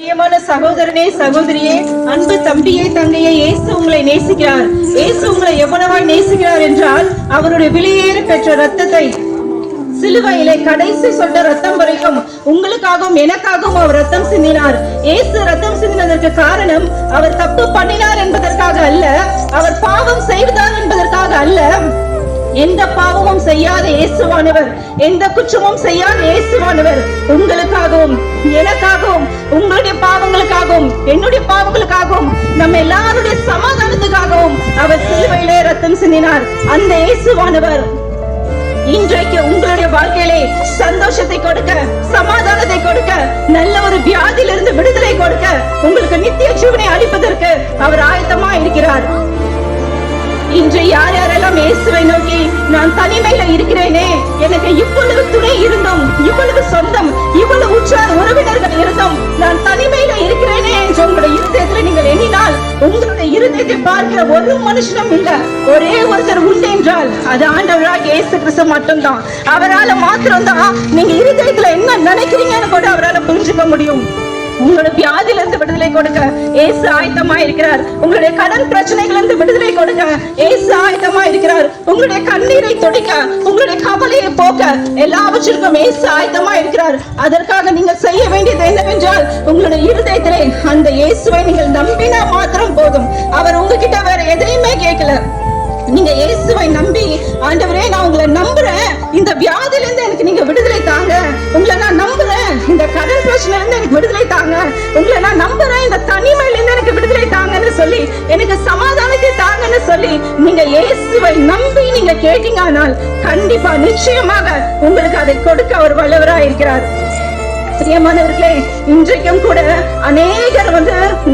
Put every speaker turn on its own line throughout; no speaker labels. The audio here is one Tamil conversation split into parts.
பிரியமான சகோதரனே சகோதரியே, அன்பு தம்பியே தங்கையே, இயேசு உங்களை நேசிக்கிறார். இயேசு உங்களை எவ்வளவாய் நேசிக்கிறார் என்றால், அவருடைய விலையேற பெற்ற ரத்தத்தை, சிலுவையிலே கடைசி சொட்ட ரத்தம் வரைக்கும் உங்களுக்காகவும் எனக்காகவும் அவர் ரத்தம் சிந்தினார். இயேசு ரத்தம் சிந்தினதற்கு காரணம் அவர் தப்பு பண்ணினார் என்பதற்காக அல்ல, அவர் பாவம் செய்தார் என்பதற்காக அல்ல. எந்த பாவமும் செய்யாத இயேசுவானவர், எந்த குற்றமும் செய்யாத இயேசுவானவர் உங்களுக்காகவும் எனக்காகவும் உங்களுடைய பாவங்களுக்காகவும் என்னுடைய பாவங்களுக்காகவும் நம்ம எல்லாருடைய சமாதானத்துக்காகவும் அவர் சிலுவையிலே ரத்தம் சிந்தினார். அந்த இயேசுவானவர் இன்றைக்கு உங்களுடைய வாழ்க்கையிலே சந்தோஷத்தை கொடுக்க, சமாதானத்தை கொடுக்க, நல்ல ஒரு வியாதியிலிருந்து விடுதலை கொடுக்க, உங்களுக்கு நித்திய ஜீவனை அளிப்பதற்கு அவர் ஆயத்தமா இருக்கிறார். இன்று யார் யாரெல்லாம் இயேசுவை நோக்கி, நான் தனிமையில இருக்கிறேனே, எனக்கு இவ்வளவு துணை இருந்தும், இவ்வளவு சொந்தம், இவ்வளவு உற்றார் உறவினர்கள் இருந்தும் நான் தனிமையில இருக்கிறேனே என்று உங்களுடைய இருதயத்தில் நீங்கள் எண்ணினால், உங்களுடைய இருதயத்தை பார்க்கிற ஒரு மனுஷனும் இல்ல, ஒரே ஒருத்தர் உண்டு என்றால் அது ஆண்டவராக இயேசு கிறிஸ்து மட்டும்தான். அவரால் மாத்திரம்தான் நீங்க இருதயத்துல என்ன நினைக்கிறீங்கன்னு கூட அவரால் புரிஞ்சுக்க முடியும். உங்களுடைய வியாதியிலிருந்து விடுதலை கொடுக்க இயேசு ஆயத்தமா இருக்கிறார். உங்களுடைய கடன் பிரச்சனைகளிலிருந்து விடுதலை கொடுக்க இயேசு ஆயத்தமா இருக்கிறார். உங்களுடைய கண்ணீரை துடைக்க, உங்களுடைய கவலையை போக்க எல்லாவற்றிற்கும் இயேசு ஆயத்தமா இருக்கிறார். அதற்காக நீங்கள் செய்ய வேண்டியது என்னவென்றால், உங்களுடைய இருதயத்திலே அந்த இயேசுவை நீங்கள் நம்பினா மாத்திரம் போதும். அவர் உங்ககிட்ட வேற எதையுமே கேட்கல. நீங்க இயேசுவை நம்பி, ஆண்டவரே நான் உங்களை நம்புறேன், இந்த வியாதியில இருந்து எனக்கு நீங்க விடுதலை தாங்க, உங்களை நான் நம்புறேன், இந்த கடன் பிரச்சனையில இருந்து எனக்கு விடுதலை தாங்க, உங்களை நான் நம்புறேன், இந்த தனிமையில இருந்து எனக்கு விடுதலை தாங்கன்னு சொல்லி, எனக்கு சமாதானத்தை தாங்கன்னு சொல்லி நீங்க இயேசுவை நம்பி நீங்க கேட்டீங்கன்னால் கண்டிப்பா நிச்சயமாக உங்களுக்கு அதை கொடுக்க அவர் வல்லவரா இருக்கிறார். பிரியமானவர்களே, இன்றைக்கும் கூட அநேகர்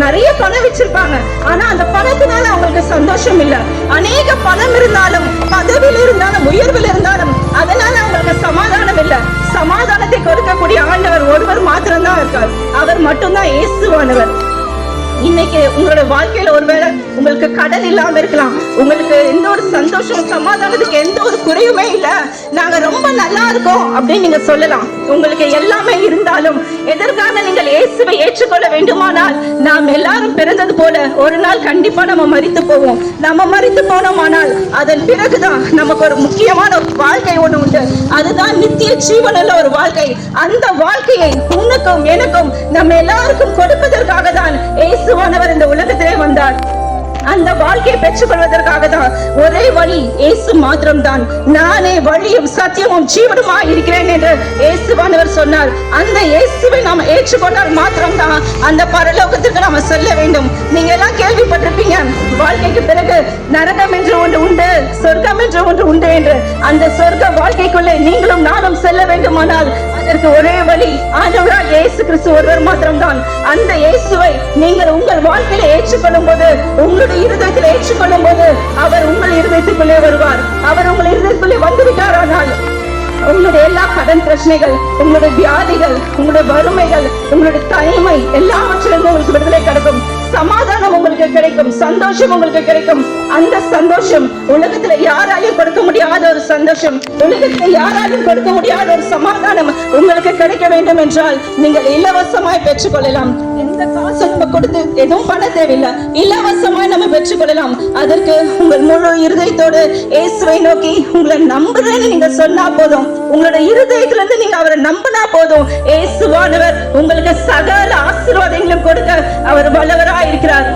நிறைய பணம் வச்சிருப்பாங்க, ஆனா அந்த பணத்தினால அவங்களுக்கு சந்தோஷம் இல்ல. அநேக பணம் இருந்தாலும், பதவியில் இருந்தாலும், உயர்வில் இருந்தாலும் அதனால அவங்களுக்கு சமாதானம் இல்ல. சமாதானத்தை கொடுக்கக்கூடிய ஆண்டவர் ஒருவர் மாத்திரம்தான் இருக்கார். அவர் மட்டும்தான் இயேசுவானவர். இன்னைக்கு உங்களோட வாழ்க்கையில ஒருவேளை உங்களுக்கு கடன் இல்லாம இருக்கலாம், உங்களுக்கு எந்த ஒரு சந்தோஷம் சமாதானத்துக்கு எந்த ஒரு குறையுமே இல்ல, நாங்க ரொம்ப நல்லா இருக்கோம் அப்படின்னு நீங்க சொல்லலாம். உங்களுக்கு எல்லாமே இருந்தாலும் எதற்காக நீங்கள் இயேசுவை ஏற்றுக்கொள்ள வேண்டுமானால், நாம் எல்லாரும் பிறந்தது போல ஒரு நாள் கண்டிப்பா நம்ம மரித்து போவோம். நம்ம மரித்து போனோமானால் அதன் பிறகுதான் நமக்கு ஒரு முக்கியமான ஒரு வாழ்க்கை ஒண்ணு உண்டு. அதுதான் நித்திய ஜீவனுள்ள ஒரு வாழ்க்கை. அந்த வாழ்க்கையை உனக்கும் எனக்கும் நம்ம எல்லாருக்கும் கொடுப்பதற்காக தான் இயேசுவானவர் இந்த உலகத்திலே வந்தார். அந்த வாழ்க்கையை பெற்றுக் கொள்வதற்காக தான் ஒரே வழி இயேசு மாத்திரம்தான். நானே வழியும் சத்தியமும் ஜீவனுமா இருக்கிறேன் என்று இயேசுவானவர் சொன்னார். அந்த இயேசுவை நாம் ஏற்றுக்கொண்டால் மாத்திரம்தான் அந்த பரலோகத்திற்கு நாம செல்ல வேண்டும். நீங்க எல்லாம் கேள்விப்பட்டிருப்பீங்க, வாழ்க்கைக்கு பிறகு நரகம் என்று ஒன்று உண்டு, சொர்க்கம் என்று ஒன்று உண்டு என்று. அந்த சொர்க்க வாழ்க்கைக்குள்ளே நீங்களும் நானும் செல்ல வேண்டுமானால் அதற்கு ஒரே வழி ஆண்டவராகிய இயேசு கிறிஸ்து ஒருவர் மாத்திரம்தான். அந்த இயேசுவை நீங்கள் உங்கள் வாழ்க்கையில ஏற்றுக்கொள்ளும் போது, உங்களுடைய இருதயத்தில் ஏற்றுக்கொள்ளும் போது அவர் உங்கள் இருதயத்துக்குள்ளே வருவார். அவர் உங்கள் இருதயத்துக்குள்ளே வந்துவிட்டாரானால் உங்களுடைய எல்லா கடன் பிரச்சனைகள், உங்களுடைய வியாதிகள், உங்களுடைய வறுமைகள், உங்களுடைய தனிமை எல்லாவற்றிலிருந்து உங்களுக்கு விடுதலை கிடைக்கும். சமாதானம் உங்களுக்கு கிடைக்கும், சந்தோஷம் உங்களுக்கு கிடைக்கும். அந்த சந்தோஷம் உலகத்துல யாராலையும் கொடுக்க முடியாத ஒரு சந்தோஷம், உலகத்துல யாராலும் கொடுக்க முடியாத ஒரு சமாதானம் உங்களுக்கு கிடைக்க வேண்டும் என்றால் நீங்கள் இலவசமாய் பெற்றுக்கொள்ளலாம். எந்த காசு நம்ம கொடுத்து எதுவும் பண்ண தேவையில்லை, இலவசமாய் நம்ம பெற்றுக்கொள்ளலாம். அதற்கு உங்கள் முழு இருதயத்தோடு இயேசுவை நோக்கி உங்களை நம்புறேன்னு நீங்க சொன்னா போதும். உங்களோட இருதயத்துல இருந்து நீங்க அவரை நம்பினா போதும். இயேசுவானவர் உங்களுக்கு சகல ஆசீர்வாதங்களும் கொடுக்க அவர் வல்லவரா இருக்கிறார்.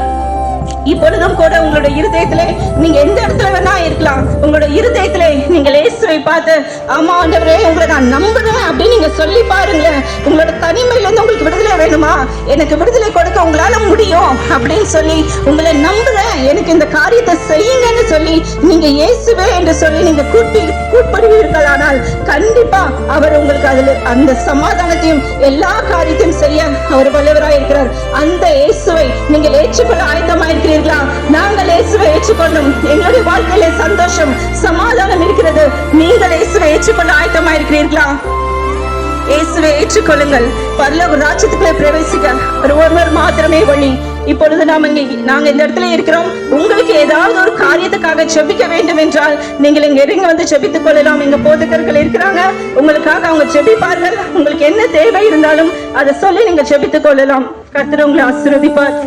இப்பொழுதும் கூட உங்களுடைய இருதயத்திலே நீங்க எந்த இடத்துல வேணா இருக்கலாம், உங்களோட இருதயத்திலே நீங்கள் இயேசுவை பார்த்து, ஆமா ஆண்டவரே உங்களை நான் நம்புறேன் அப்படின்னு நீங்க சொல்லி பாருங்களேன். உங்களோட தனிமையில இருந்து உங்களுக்கு விடுதலை வேணுமா, எனக்கு விடுதலை கொடுக்க உங்களால முடியும் அப்படின்னு சொல்லி உங்களை நம்புறேன், எனக்கு இந்த காரியத்தை செய்யுங்கன்னு சொல்லி நீங்க இயேசுவே என்று சொல்லி நீங்க கூட்படுவீர்களானால் கண்டிப்பா அவர் உங்களுக்கு அதுல அந்த சமாதானத்தையும் எல்லா காரியத்தையும் செய்ய அவர் வல்லவராய் இருக்கிறார். அந்த இயேசுவை நீங்கள் ஏற்றுக்கொள்ள ஆயத்தமா இருக்கிறீர்களா? நாங்கள் இயேசுவை ஏற்றுக்கொள்ளும், எங்களுடைய வாழ்க்கையிலே சந்தோஷம் சமாதானம் இருக்கிறது. நீங்கள் இயேசுவை ஏற்றுக்கொள்ள ஆயத்தமா இருக்கிறீர்களா? இயேசுவை ஏற்றுக்கொள்ளுங்கள். பரலோக ராஜ்யத்துக்குள்ளே பிரவேசிக்க ஒருவர் மாத்திரமே வழி. இப்பொழுது நாங்க இந்த இடத்துல இருக்கிறோம். உங்களுக்கு ஏதாவது ஒரு காரியத்துக்காக ஜெபிக்க வேண்டும் என்றால் நீங்கள் இங்க இறங்கி வந்து ஜெபித்துக் கொள்ளலாம். இங்க போதகர்கள் இருக்கிறாங்க, உங்களுக்காக அவங்க ஜெபிப்பார்கள். உங்களுக்கு என்ன தேவை இருந்தாலும் அதை சொல்லி நீங்க ஜெபித்துக் கொள்ளலாம். கர்த்தர் உங்களை ஆசீர்வதிப்பார்.